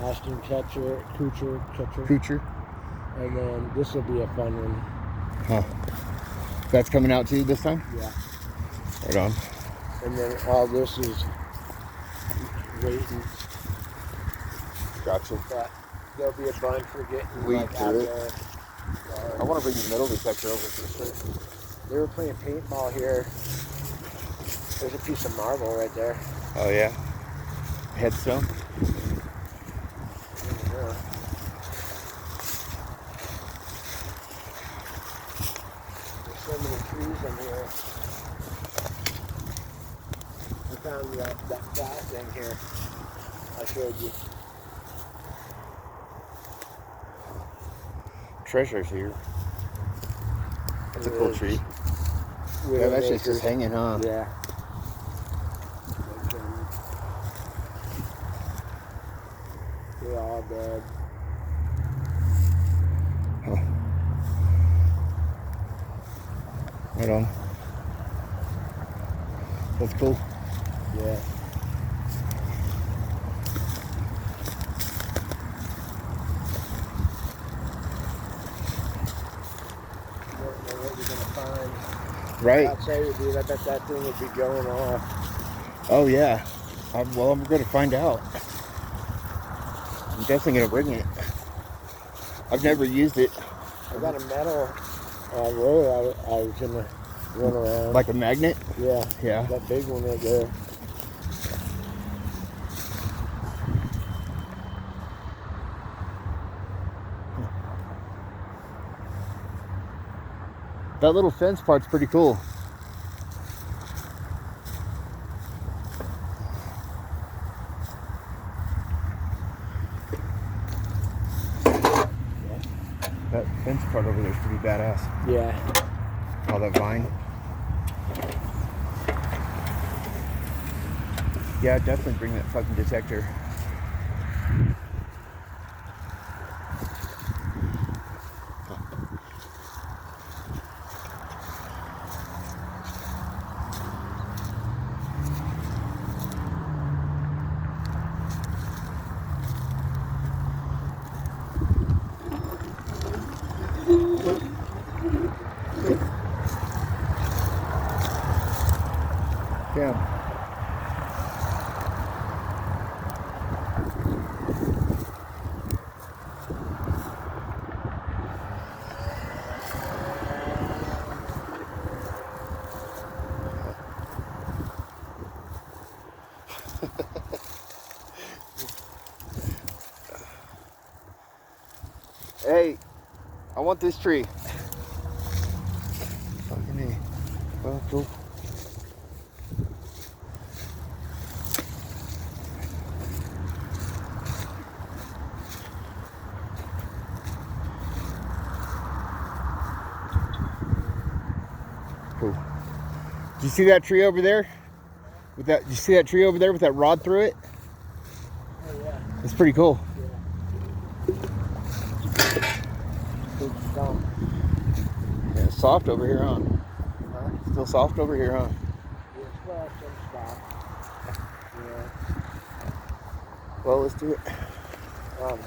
Ashton Kutcher. Coocher. And then this will be a fun one. Huh. That's coming out too this time? Yeah. Right on. And then all this is waiting. Gotcha. But there'll be a bunch for getting Weed like through out it. there. I want to bring the metal detector over for this thing. They were playing paintball here. There's a piece of marble right there. Oh yeah. Headstone. Yeah. There's so many trees in here. I found that class in here. I showed you. Treasure's here. That's a cool tree. Widowmaker. Yeah, that's just hanging, huh? Yeah. They're all dead. Huh. Right on. That's cool. Yeah. Don't know what you're gonna find. Right. I'll tell you, dude, I bet that thing would be going off. Oh yeah. Well, I'm going to find out. I'm definitely going to bring it. I've never used it. I got a metal roller I was gonna run around. Like a magnet? Yeah. Yeah. That big one right there. That little fence part's pretty cool. That fence part over there is pretty badass. Yeah. All that vine. Yeah, I'd definitely bring that fucking detector. Yeah. Hey, I want this tree. Fucking A. Well, cool. Cool. Do you see that tree over there? With that, you see that tree over there with that rod through it? Oh yeah. It's pretty cool. Big stump. Yeah, it's soft over here, huh? Huh? Still soft over here, huh? Yeah, well, some stuff. Yeah. Well, let's do it. Um,